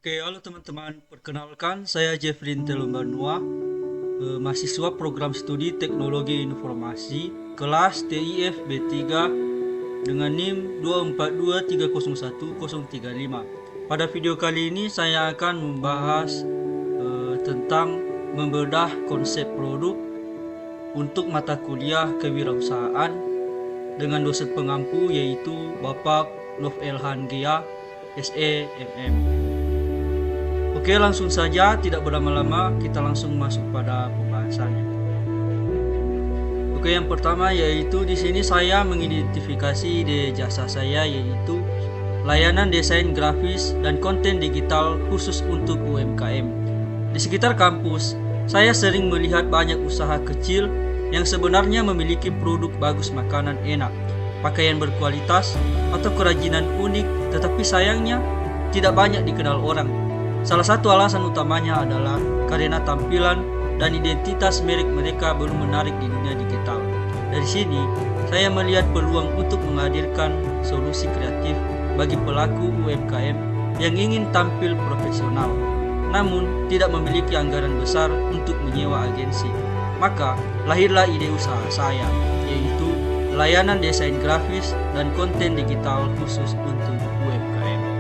Oke, halo teman-teman. Perkenalkan, saya Jeffrey Telumbanua, mahasiswa program studi Teknologi Informasi, kelas TIF B3 dengan NIM 242301035. Pada video kali ini saya akan membahas tentang membedah konsep produk untuk mata kuliah kewirausahaan dengan dosen pengampu yaitu Bapak Nofel Gia, SEMM. Oke, langsung saja, tidak berlama-lama, kita langsung masuk pada pembahasannya. Oke, yang pertama yaitu di sini saya mengidentifikasi di jasa saya yaitu layanan desain grafis dan konten digital khusus untuk UMKM. Di sekitar kampus, saya sering melihat banyak usaha kecil yang sebenarnya memiliki produk bagus, makanan enak, pakaian berkualitas, atau kerajinan unik, tetapi sayangnya tidak banyak dikenal orang. Salah satu alasan utamanya adalah karena tampilan dan identitas merek mereka belum menarik di dunia digital. Dari sini, saya melihat peluang untuk menghadirkan solusi kreatif bagi pelaku UMKM yang ingin tampil profesional, namun tidak memiliki anggaran besar untuk menyewa agensi. Maka, lahirlah ide usaha saya, yaitu layanan desain grafis dan konten digital khusus untuk UMKM.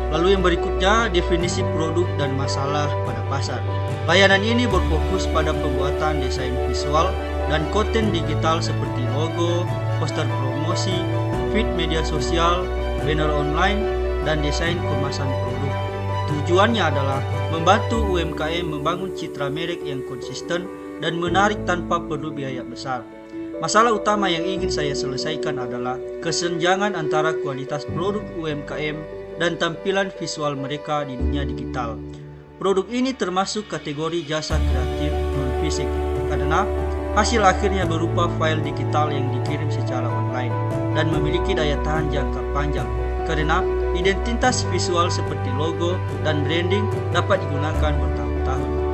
Lalu yang berikutnya, definisi produk dan masalah pada pasar. Layanan ini berfokus pada pembuatan desain visual dan konten digital seperti logo, poster promosi, feed media sosial, banner online, dan desain kemasan produk. Tujuannya adalah membantu UMKM membangun citra merek yang konsisten dan menarik tanpa perlu biaya besar. Masalah utama yang ingin saya selesaikan adalah kesenjangan antara kualitas produk UMKM dan tampilan visual mereka di dunia digital. Produk ini termasuk kategori jasa kreatif non-fisik karena hasil akhirnya berupa file digital yang dikirim secara online dan memiliki daya tahan jangka panjang karena identitas visual seperti logo dan branding dapat digunakan bertahun-tahun.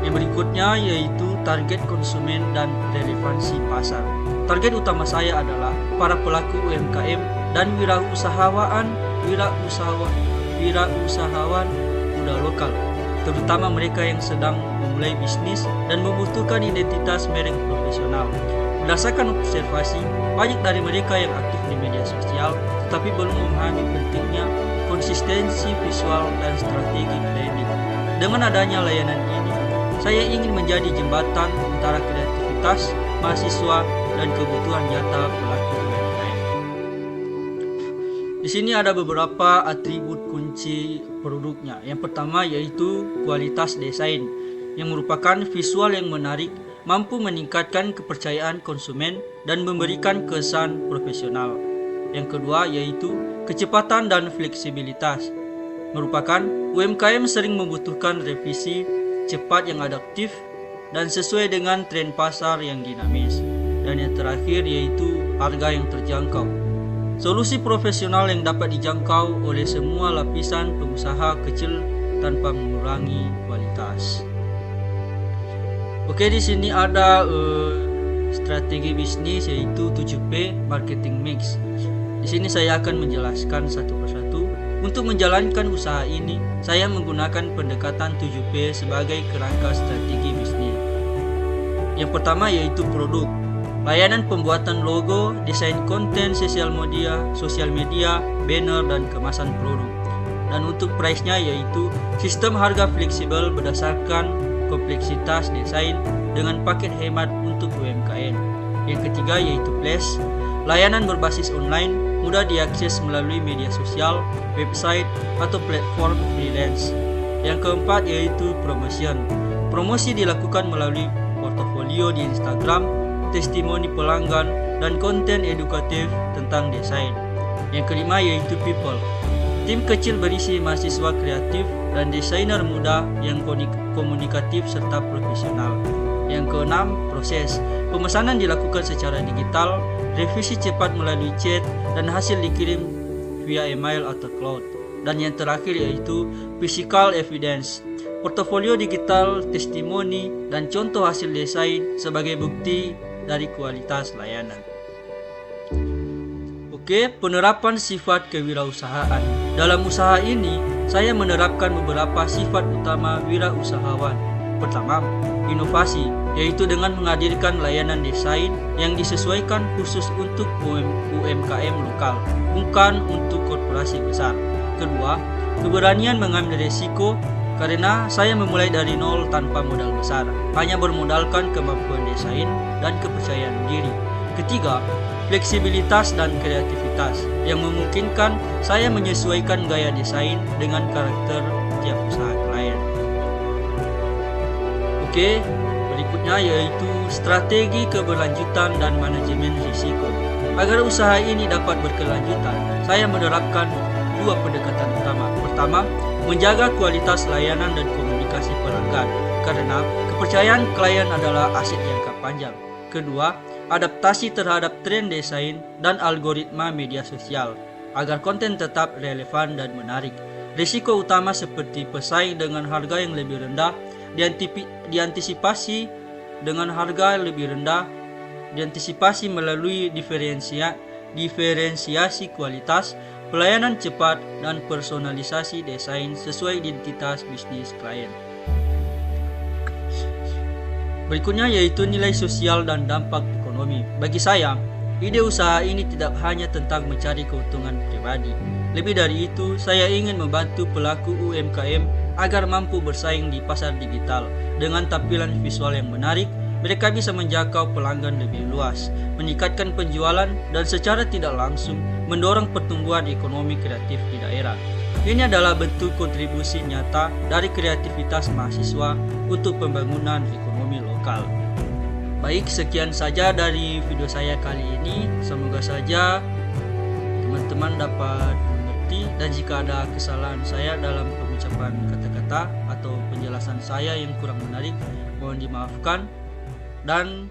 Yang berikutnya yaitu target konsumen dan relevansi pasar. Target utama saya adalah para pelaku UMKM dan wirausahawan muda lokal, terutama mereka yang sedang memulai bisnis dan membutuhkan identitas merek profesional. Berdasarkan observasi, banyak dari mereka yang aktif di media sosial tetapi belum memahami pentingnya konsistensi visual dan strategi branding. Dengan adanya layanan ini, saya ingin menjadi jembatan antara kreativitas mahasiswa dan kebutuhan nyata pelaku UMKM. Di sini ada beberapa atribut kunci produknya. Yang pertama yaitu kualitas desain, yang merupakan visual yang menarik, mampu meningkatkan kepercayaan konsumen dan memberikan kesan profesional. Yang kedua yaitu kecepatan dan fleksibilitas, merupakan UMKM sering membutuhkan revisi cepat yang adaptif dan sesuai dengan tren pasar yang dinamis. Dan yang terakhir yaitu harga yang terjangkau, solusi profesional yang dapat dijangkau oleh semua lapisan pengusaha kecil tanpa mengurangi kualitas. Oke, di sini ada strategi bisnis yaitu 7P marketing mix. Di sini saya akan menjelaskan satu persatu. Untuk menjalankan usaha ini, saya menggunakan pendekatan 7P sebagai kerangka strategi bisnis. Yang pertama yaitu produk. Layanan pembuatan logo, desain konten sosial media, banner, dan kemasan produk. Dan untuk price-nya yaitu sistem harga fleksibel berdasarkan kompleksitas desain dengan paket hemat untuk UMKM. Yang ketiga yaitu Flash, layanan berbasis online, mudah diakses melalui media sosial, website, atau platform freelance. Yang keempat yaitu promotion. Promosi dilakukan melalui portofolio di Instagram, testimoni pelanggan, dan konten edukatif tentang desain. Yang kelima yaitu people. Tim kecil berisi mahasiswa kreatif dan desainer muda yang komunikatif serta profesional. Yang keenam, proses. Pemesanan dilakukan secara digital, revisi cepat melalui chat, dan hasil dikirim via email atau cloud. Dan yang terakhir yaitu physical evidence. Portofolio digital, testimoni, dan contoh hasil desain sebagai bukti dari kualitas layanan. Oke, penerapan sifat kewirausahaan. Dalam usaha ini, saya menerapkan beberapa sifat utama wirausahawan. Pertama, inovasi, yaitu dengan menghadirkan layanan desain yang disesuaikan khusus untuk UMKM lokal, bukan untuk korporasi besar. Kedua, keberanian mengambil risiko, karena saya memulai dari nol tanpa modal besar, hanya bermodalkan kemampuan desain dan kepercayaan diri. Ketiga, fleksibilitas dan kreativitas yang memungkinkan saya menyesuaikan gaya desain dengan karakter tiap usaha klien. Oke, berikutnya yaitu strategi keberlanjutan dan manajemen risiko. Agar usaha ini dapat berkelanjutan, saya menerapkan dua pendekatan utama. Pertama, menjaga kualitas layanan dan komunikasi pelanggan, karena kepercayaan klien adalah aset jangka panjang. Kedua, adaptasi terhadap tren desain dan algoritma media sosial agar konten tetap relevan dan menarik. Risiko utama seperti pesaing dengan harga yang lebih rendah diantisipasi dengan harga lebih rendah, diantisipasi melalui diferensiasi kualitas, pelayanan cepat, dan personalisasi desain sesuai identitas bisnis klien. Berikutnya yaitu nilai sosial dan dampak ekonomi. Bagi saya, ide usaha ini tidak hanya tentang mencari keuntungan pribadi. Lebih dari itu, saya ingin membantu pelaku UMKM agar mampu bersaing di pasar digital. Dengan tampilan visual yang menarik, mereka bisa menjangkau pelanggan lebih luas, meningkatkan penjualan, dan secara tidak langsung mendorong pertumbuhan ekonomi kreatif di daerah. Ini adalah bentuk kontribusi nyata dari kreativitas mahasiswa untuk pembangunan ekonomi lokal. Baik, sekian saja dari video saya kali ini. Semoga saja teman-teman dapat mengerti, dan jika ada kesalahan saya dalam pengucapan kata-kata atau penjelasan saya yang kurang menarik, mohon dimaafkan. Dan